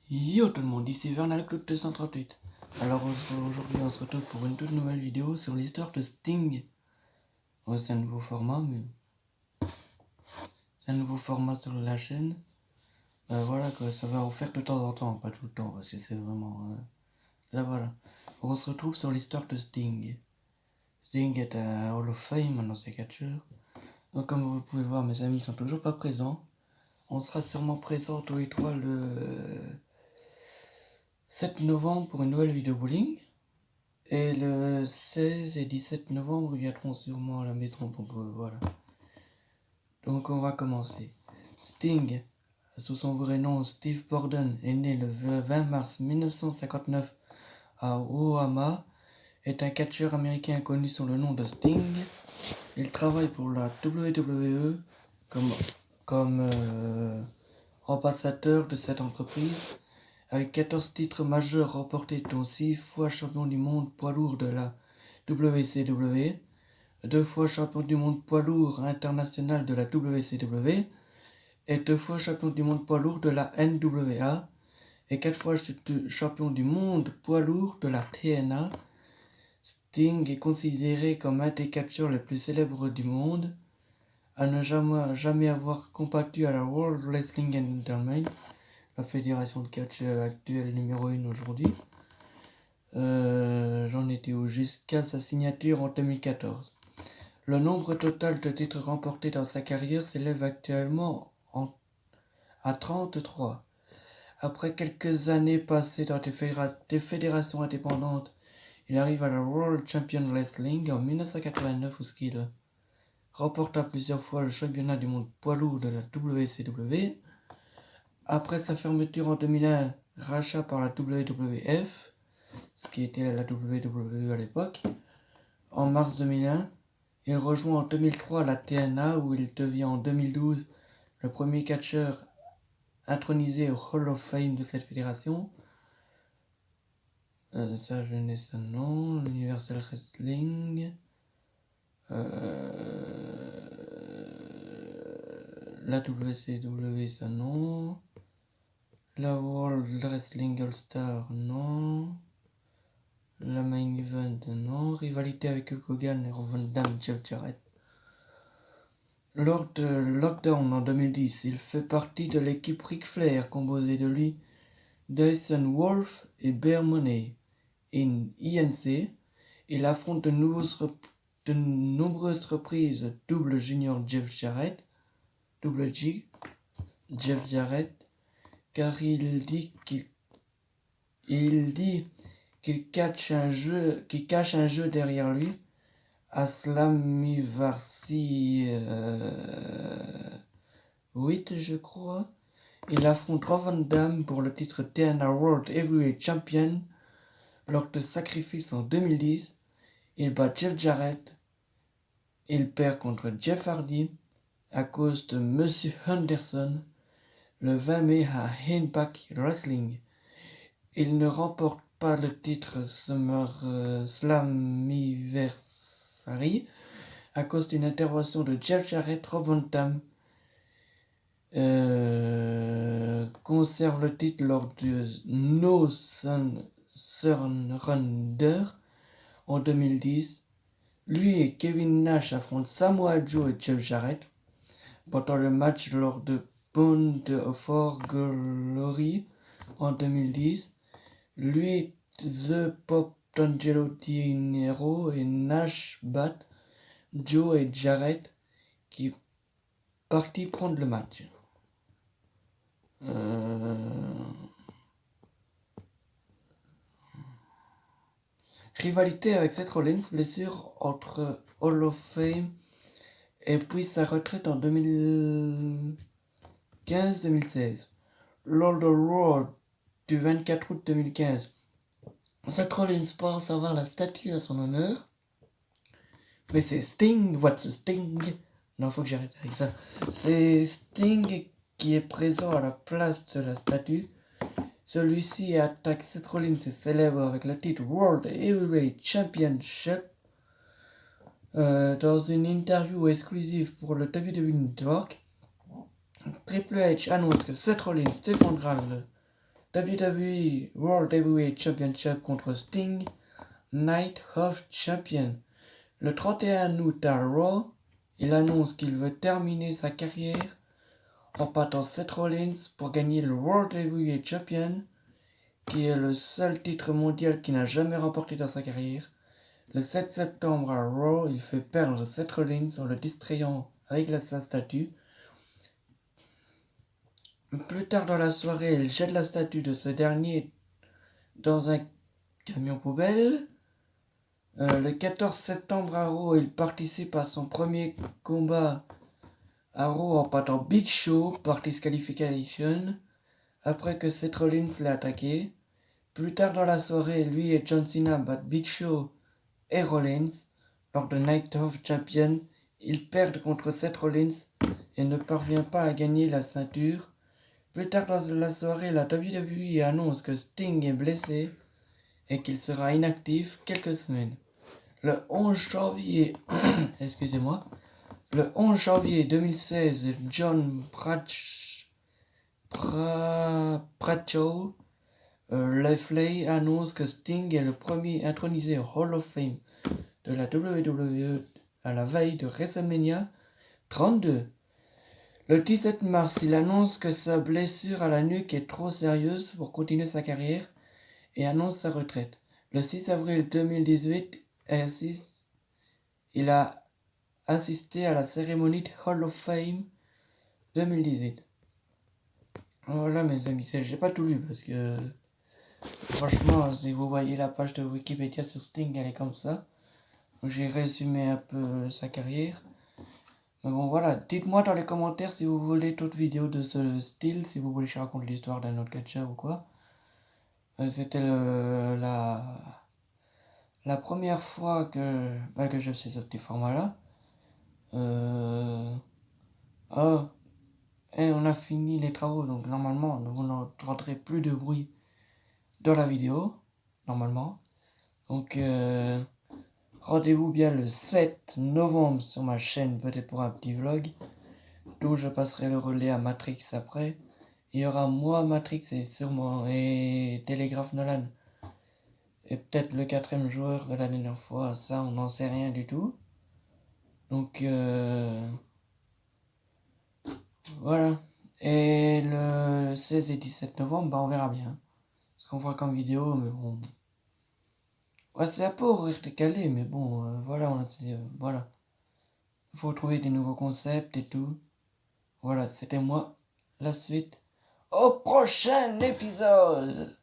Yo tout le monde, ici Vernal Club 238. Alors aujourd'hui on se retrouve pour une toute nouvelle vidéo sur l'histoire de Sting. Ouais, c'est un nouveau format, mais c'est un nouveau format sur la chaîne. Voilà quoi, ça va en faire de temps en temps, pas tout le temps, parce que c'est vraiment... Là voilà, on se retrouve sur l'histoire de Sting. Sting est un Hall of Fame, un ancien catcheur. Donc comme vous pouvez le voir, mes amis sont toujours pas présents. On sera sûrement présents tous les trois le 7 novembre pour une nouvelle vidéo bowling. Et le 16 et 17 novembre, ils viendront sûrement à la maison, donc voilà. Donc on va commencer. Sting, sous son vrai nom Steve Borden, est né le 20 mars 1959 à Omaha, est un catcheur américain connu sous le nom de Sting. Il travaille pour la WWE comme ambassadeur de cette entreprise, avec 14 titres majeurs remportés, dont 6 fois champion du monde poids lourd de la WCW, 2 fois champion du monde poids lourd international de la WCW et 2 fois champion du monde poids lourd de la NWA et 4 fois champion du monde poids lourd de la TNA. Sting est considéré comme un des catcheurs les plus célèbres du monde, à ne jamais avoir combattu à la World Wrestling Entertainment, la fédération de catch actuelle numéro 1 aujourd'hui. J'en étais où jusqu'à sa signature en 2014. Le nombre total de titres remportés dans sa carrière s'élève actuellement à 33. Après quelques années passées dans des fédérations indépendantes, il arrive à la World Champion Wrestling en 1989 où il remporta plusieurs fois le championnat du monde poids lourd de la WCW. Après sa fermeture en 2001, rachat par la WWF, ce qui était la WWE à l'époque, en mars 2001, il rejoint en 2003 la TNA où il devient en 2012 le premier catcheur intronisé au Hall of Fame de cette fédération. Ça je n'ai son nom, l'Universal Wrestling. La WCW, ça non. La World Wrestling All-Star, non. La Main Event, non. Rivalité avec Hulk Hogan et Van Damme, Jeff Jarrett. Lors de Lockdown en 2010, il fait partie de l'équipe Ric Flair composée de lui, Dyson Wolf et Bear Money. In INC, il affronte de nombreuses reprises Double Junior Jeff Jarrett, Double G, Jeff Jarrett, car il dit qu'il cache un jeu derrière lui. À Slammiversary 8, je crois, il affronte Rob Van Dam pour le titre TNA World Heavyweight Champion. Lors de Sacrifice en 2010, il bat Jeff Jarrett. Il perd contre Jeff Hardy à cause de Monsieur Henderson le 20 mai à Impact Wrestling. Il ne remporte pas le titre Slammiversary à cause d'une intervention de Jeff Jarrett. Rob Van Dam conserve le titre lors du No Surrender en 2010. Lui et Kevin Nash affrontent Samoa Joe et Jeff Jarrett pendant le match lors de Bound for Glory en 2010. Lui et The Pop D'Angelo Dinero et Nash battent Joe et Jarrett qui partit prendre le match. Rivalité avec Seth Rollins, blessure entre Hall of Fame et puis sa retraite en 2015-2016. Lors de Raw du 24 août 2015, Seth Rollins pense avoir la statue à son honneur. Mais c'est Sting, what's Sting? Non, faut que j'arrête avec ça. C'est Sting qui est présent à la place de la statue. Celui-ci attaque Seth Rollins et célèbre avec le titre World Heavyweight Championship. Dans une interview exclusive pour le WWE Network, Triple H annonce que Seth Rollins défendra le WWE World Heavyweight Championship contre Sting, Night of Champion. Le 31 août à Raw, il annonce qu'il veut terminer sa carrière en battant Seth Rollins pour gagner le World Heavyweight Champion, qui est le seul titre mondial qu'il n'a jamais remporté dans sa carrière. Le 7 septembre à Raw, il fait perdre Seth Rollins en le distrayant avec sa statue. Plus tard dans la soirée, il jette la statue de ce dernier dans un camion poubelle. Le 14 septembre à Raw, il participe à son premier combat à Raw en battant Big Show par disqualification après que Seth Rollins l'ait attaqué. Plus tard dans la soirée, lui et John Cena battent Big Show et Rollins. Lors de Night of Champion, ils perdent contre Seth Rollins et ne parvient pas à gagner la ceinture. Plus tard dans la soirée, la WWE annonce que Sting est blessé et qu'il sera inactif quelques semaines. Le 11 janvier, le 11 janvier 2016, John Bradshaw Layfield annonce que Sting est le premier intronisé au Hall of Fame de la WWE à la veille de WrestleMania 32. Le 17 mars, il annonce que sa blessure à la nuque est trop sérieuse pour continuer sa carrière et annonce sa retraite. Le 6 avril 2018, il a assisté à la cérémonie de Hall of Fame 2018. Voilà mes amis, j'ai pas tout lu parce que franchement, si vous voyez la page de Wikipédia sur Sting, elle est comme ça. J'ai résumé un peu sa carrière. Mais bon voilà, dites-moi dans les commentaires si vous voulez d'autres vidéos de ce style, si vous voulez que je raconte l'histoire d'un autre catcheur ou quoi. C'était la première fois que je fais ce petit format-là. Et on a fini les travaux, donc normalement vous n'entendrez plus de bruit dans la vidéo, normalement. Donc rendez-vous bien le 7 novembre sur ma chaîne, peut-être pour un petit vlog, d'où je passerai le relais à Matrix après. Il y aura moi, Matrix et Télégraphe Nolan. Et peut-être le 4e joueur de la dernière fois, ça on n'en sait rien du tout. Donc voilà. Et le 16 et 17 novembre, on verra bien ce qu'on fera comme vidéo, mais bon. Ouais, c'est un peu horaire décalé, mais bon, voilà, voilà. Il faut trouver des nouveaux concepts et tout. Voilà, c'était moi. La suite au prochain épisode.